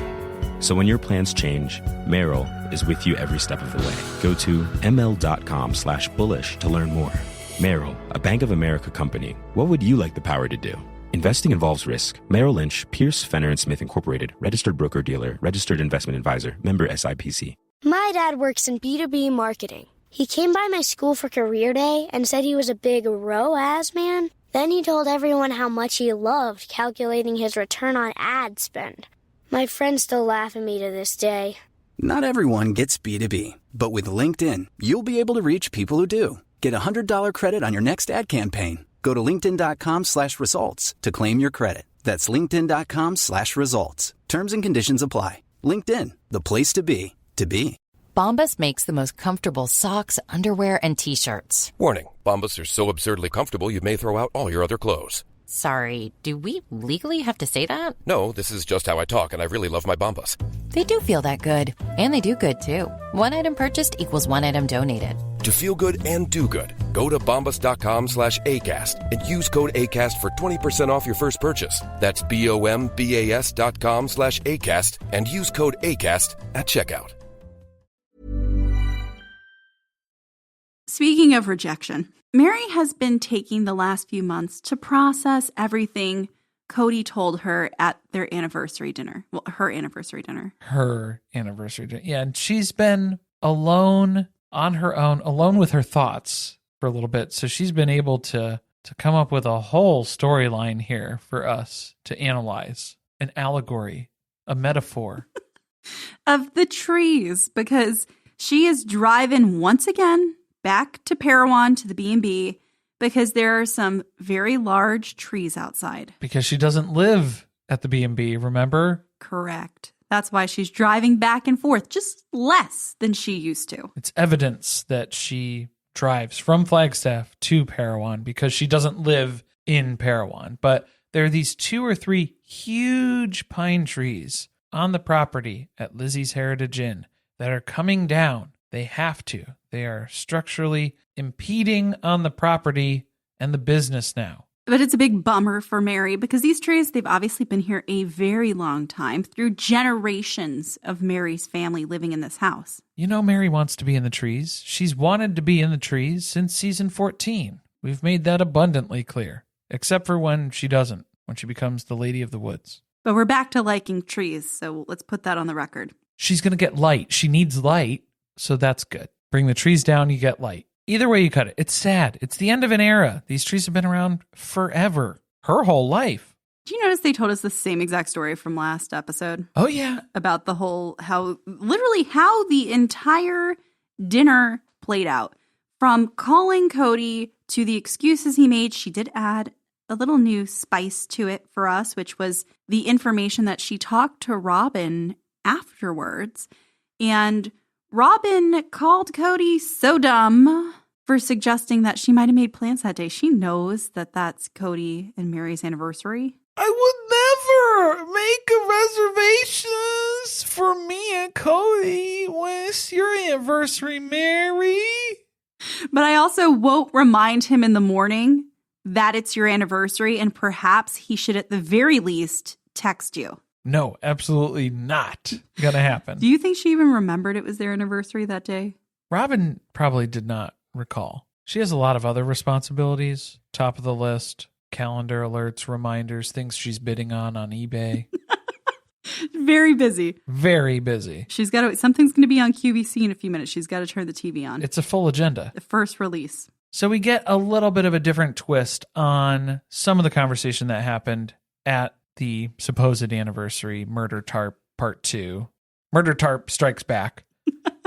Speaker 12: So when your plans change, Merrill is with you every step of the way. Go to ml.com/bullish to learn more. Merrill, a Bank of America company. What would you like the power to do? Investing involves risk. Merrill Lynch, Pierce, Fenner & Smith Incorporated, registered broker-dealer, registered investment advisor, member SIPC.
Speaker 18: My dad works in B2B marketing. He came by my school for career day and said he was a big ROAS man. Then he told everyone how much he loved calculating his return on ad spend. My friends still laugh at me to this day.
Speaker 19: Not everyone gets B2B, but with LinkedIn, you'll be able to reach people who do. Get a $100 credit on your next ad campaign. Go to linkedin.com/results to claim your credit. That's linkedin.com/results. Terms and conditions apply. LinkedIn, the place to be, to be.
Speaker 20: Bombas makes the most comfortable socks, underwear, and T-shirts.
Speaker 14: Warning, Bombas are so absurdly comfortable you may throw out all your other clothes.
Speaker 20: Sorry, do we legally have to say that?
Speaker 14: No, this is just how I talk, and I really love my Bombas.
Speaker 20: They do feel that good. And they do good, too. One item purchased equals one item donated.
Speaker 14: To feel good and do good, go to bombas.com/ACAST and use code ACAST for 20% off your first purchase. That's BOMBAS.com/ACAST and use code ACAST at checkout.
Speaker 6: Speaking of rejection, Meri has been taking the last few months to process everything Kody told her at their anniversary dinner. Well, her anniversary dinner.
Speaker 5: Yeah, and she's been alone on her own, alone with her thoughts for a little bit. So she's been able to come up with a whole storyline here for us to analyze, an allegory, a metaphor.
Speaker 6: Of the trees, because she is driving once again back to Parowan to the B&B because there are some very large trees outside.
Speaker 5: Because she doesn't live at the B&B, remember?
Speaker 6: Correct. That's why she's driving back and forth, just less than she used to.
Speaker 5: It's evidence that she drives from Flagstaff to Parowan because she doesn't live in Parowan. But there are these 2 or 3 huge pine trees on the property at Lizzie's Heritage Inn that are coming down. They have to. They are structurally impeding on the property and the business now.
Speaker 6: But it's a big bummer for Meri because these trees, they've obviously been here a very long time through generations of Meri's family living in this house.
Speaker 5: You know, Meri wants to be in the trees. She's wanted to be in the trees since season 14. We've made that abundantly clear, except for when she doesn't, when she becomes the Lady of the Woods.
Speaker 6: But we're back to liking trees, so let's put that on the record.
Speaker 5: She's going to get light. She needs light, so that's good. Bring the trees down, you get light. Either way you cut it, it's sad. It's the end of an era. These trees have been around forever. Her whole life.
Speaker 6: Do you notice they told us the same exact story from last episode?
Speaker 5: Oh, yeah.
Speaker 6: About the whole, how the entire dinner played out. From calling Kody to the excuses he made, she did add a little new spice to it for us, which was the information that she talked to Robin afterwards. And Robin called Kody so dumb for suggesting that she might have made plans that day. She knows that that's Kody and Meri's anniversary.
Speaker 5: I would never make reservations for me and Kody when it's your anniversary, Meri.
Speaker 6: But I also won't remind him in the morning that it's your anniversary, and perhaps he should at the very least text you.
Speaker 5: No, absolutely not going to happen.
Speaker 6: Do you think she even remembered it was their anniversary that day?
Speaker 5: Robin probably did not recall. She has a lot of other responsibilities. Top of the list, calendar alerts, reminders, things she's bidding on eBay.
Speaker 6: Very busy.
Speaker 5: Very busy.
Speaker 6: Something's going to be on QVC in a few minutes. She's got to turn the TV on.
Speaker 5: It's a full agenda.
Speaker 6: The first release.
Speaker 5: So we get a little bit of a different twist on some of the conversation that happened at the supposed anniversary Murder Tarp Part 2. Murder Tarp Strikes Back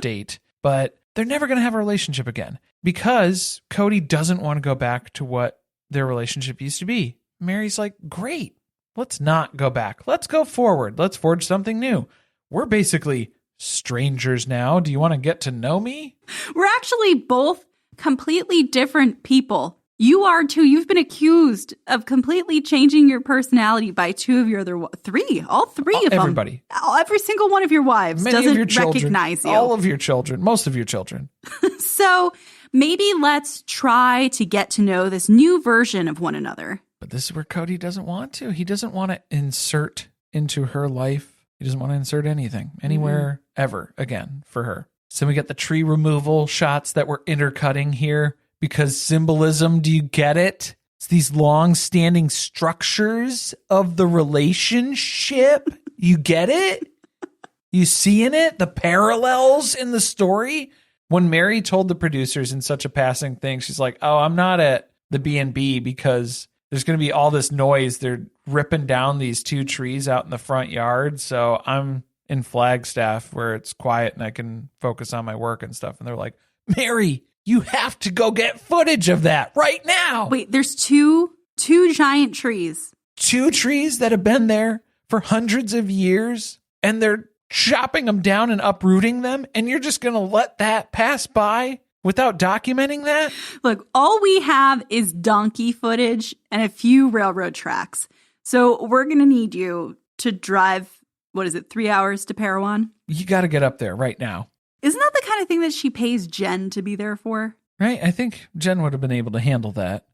Speaker 5: date. But they're never going to have a relationship again because Kody doesn't want to go back to what their relationship used to be. Meri's like, great. Let's not go back. Let's go forward. Let's forge something new. We're basically strangers now. Do you want to get to know me?
Speaker 6: We're actually both completely different people. You are too. You've been accused of completely changing your personality by two of your other all three of
Speaker 5: everybody.
Speaker 6: them. Every single one of your wives
Speaker 5: Many
Speaker 6: doesn't
Speaker 5: of your children,
Speaker 6: recognize you.
Speaker 5: All of your children, most of your children.
Speaker 6: So maybe let's try to get to know this new version of one another.
Speaker 5: But this is where Kody doesn't want to. He doesn't want to insert into her life. He doesn't want to insert anything, anywhere, ever again for her. So we get the tree removal shots that we're intercutting here because symbolism, do you get it? It's these long-standing structures of the relationship. You get it? You seeing it? The parallels in the story? When Meri told the producers in such a passing thing, she's like, oh, I'm not at the B&B because there's going to be all this noise. They're ripping down these two trees out in the front yard. So I'm in Flagstaff where it's quiet and I can focus on my work and stuff. And they're like, Meri, you have to go get footage of that right now.
Speaker 6: Wait, there's two giant trees.
Speaker 5: Two trees that have been there for hundreds of years and they're chopping them down and uprooting them. And you're just going to let that pass by without documenting that?
Speaker 6: Look, all we have is donkey footage and a few railroad tracks. So we're going to need you to drive, 3 hours to Parowan?
Speaker 5: You got to get up there right now.
Speaker 6: Isn't that the kind of thing that she pays Jen to be there for?
Speaker 5: Right. I think Jen would have been able to handle that.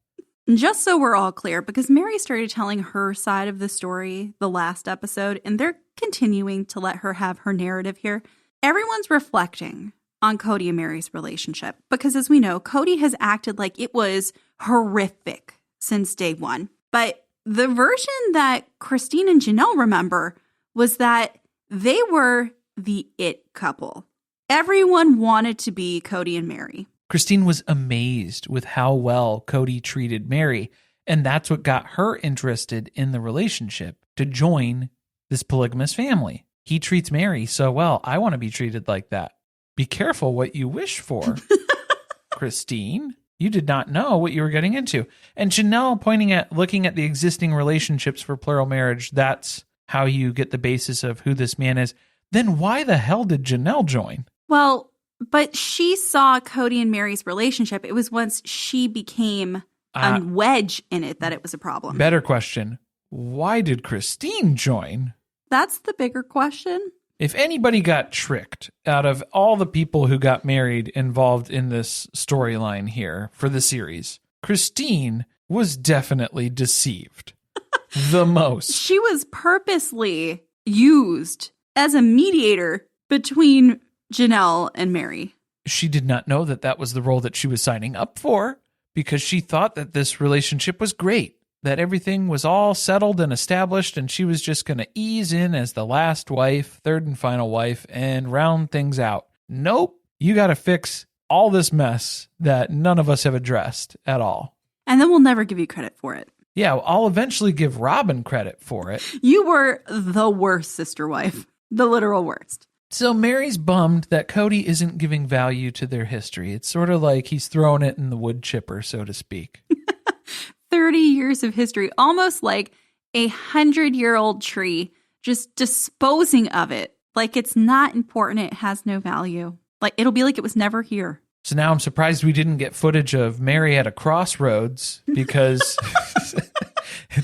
Speaker 6: And just so we're all clear, because Meri started telling her side of the story the last episode, and they're continuing to let her have her narrative here. Everyone's reflecting on Kody and Meri's relationship. Because as we know, Kody has acted like it was horrific since day one. But the version that Christine and Janelle remember was that they were the it couple. Everyone wanted to be Kody and Meri.
Speaker 5: Christine was amazed with how well Kody treated Meri, and that's what got her interested in the relationship to join this polygamous family. He treats Meri so well. I want to be treated like that. Be careful what you wish for, Christine. You did not know what you were getting into. And Janelle looking at the existing relationships for plural marriage, that's how you get the basis of who this man is. Then why the hell did Janelle join?
Speaker 6: Well, but she saw Kody and Meri's relationship. It was once she became a wedge in it that it was a problem.
Speaker 5: Better question. Why did Christine join?
Speaker 6: That's the bigger question.
Speaker 5: If anybody got tricked out of all the people who got married involved in this storyline here for the series, Christine was definitely deceived the most.
Speaker 6: She was purposely used as a mediator between Janelle and Meri.
Speaker 5: She did not know that that was the role that she was signing up for because she thought that this relationship was great, that everything was all settled and established, and she was just going to ease in as the last wife, third and final wife, and round things out. Nope. You got to fix all this mess that none of us have addressed at all.
Speaker 6: And then we'll never give you credit for it.
Speaker 5: Yeah, I'll eventually give Robin credit for it.
Speaker 6: You were the worst sister wife. The literal worst.
Speaker 5: So Meri's bummed that Kody isn't giving value to their history. It's sort of like he's throwing it in the wood chipper, so to speak.
Speaker 6: 30 years of history, almost like 100-year-old tree, just disposing of it like it's not important, it has no value. Like it'll be like it was never here.
Speaker 5: So now I'm surprised we didn't get footage of Meri at a crossroads because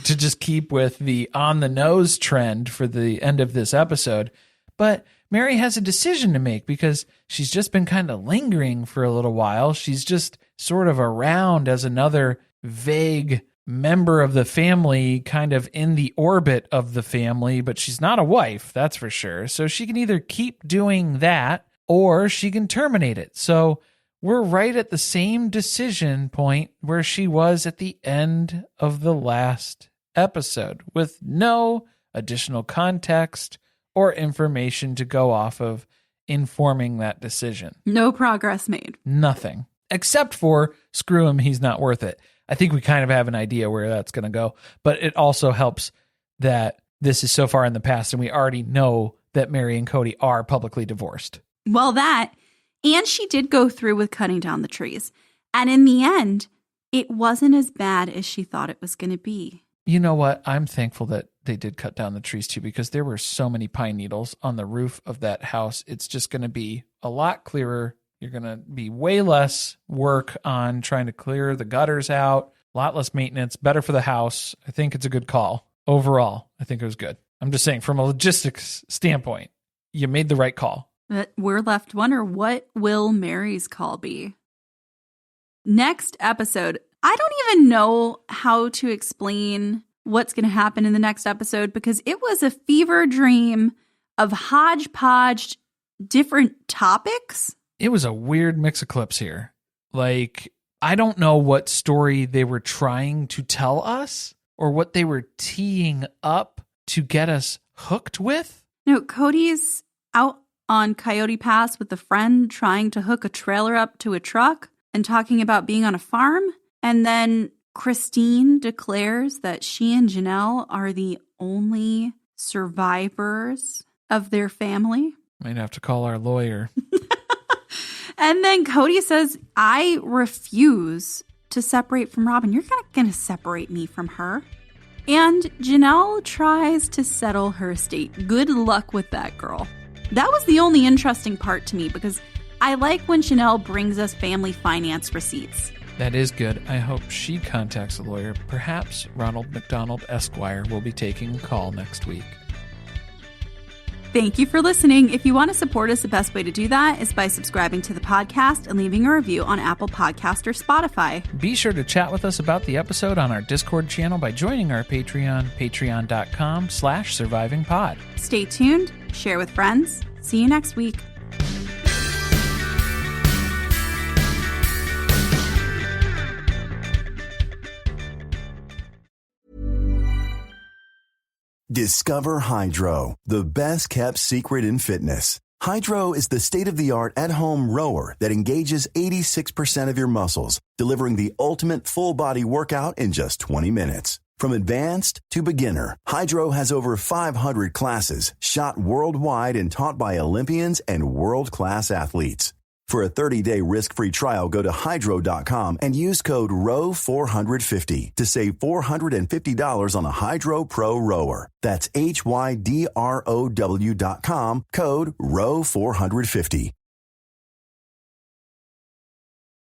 Speaker 5: to just keep with the on-the-nose trend for the end of this episode. But Meri has a decision to make because she's just been kind of lingering for a little while. She's just sort of around as another vague member of the family, kind of in the orbit of the family, but she's not a wife, that's for sure. So she can either keep doing that or she can terminate it. So we're right at the same decision point where she was at the end of the last episode with no additional context or information to go off of informing that decision.
Speaker 6: No progress made.
Speaker 5: Nothing. Except for, screw him, he's not worth it. I think we kind of have an idea where that's going to go. But it also helps that this is so far in the past and we already know that Meri and Kody are publicly divorced.
Speaker 6: Well, that, and she did go through with cutting down the trees. And in the end, it wasn't as bad as she thought it was going to be.
Speaker 5: You know what? I'm thankful that they did cut down the trees too, because there were so many pine needles on the roof of that house. It's just going to be a lot clearer. You're going to be way less work on trying to clear the gutters out, a lot less maintenance, better for the house. I think it's a good call. Overall, I think it was good. I'm just saying, from a logistics standpoint, you made the right call.
Speaker 6: But we're left to wonder, what will Meri's call be? Next episode, I don't even know how to explain what's going to happen in the next episode, because it was a fever dream of hodgepodge different topics.
Speaker 5: It was a weird mix of clips here. Like, I don't know what story they were trying to tell us or what they were teeing up to get us hooked with.
Speaker 6: No, Kody's out on Coyote Pass with a friend trying to hook a trailer up to a truck and talking about being on a farm. And then Christine declares that she and Janelle are the only survivors of their family.
Speaker 5: Might have to call our lawyer.
Speaker 6: And then Kody says, I refuse to separate from Robin. You're not going to separate me from her. And Janelle tries to settle her estate. Good luck with that, girl. That was the only interesting part to me, because I like when Janelle brings us family finance receipts.
Speaker 5: That is good. I hope she contacts a lawyer. Perhaps Ronald McDonald Esquire will be taking a call next week.
Speaker 6: Thank you for listening. If you want to support us, the best way to do that is by subscribing to the podcast and leaving a review on Apple Podcast or Spotify.
Speaker 5: Be sure to chat with us about the episode on our Discord channel by joining our Patreon, patreon.com/survivingpod.
Speaker 6: Stay tuned, share with friends. See you next week.
Speaker 21: Discover Hydro, the best kept secret in fitness. Hydro is the state-of-the-art at-home rower that engages 86% of your muscles, delivering the ultimate full-body workout in just 20 minutes. From advanced to beginner, Hydro has over 500 classes, shot worldwide and taught by Olympians and world-class athletes. For a 30-day risk-free trial, go to Hydro.com and use code ROW450 to save $450 on a Hydro Pro rower. That's HYDROW.com, code ROW450.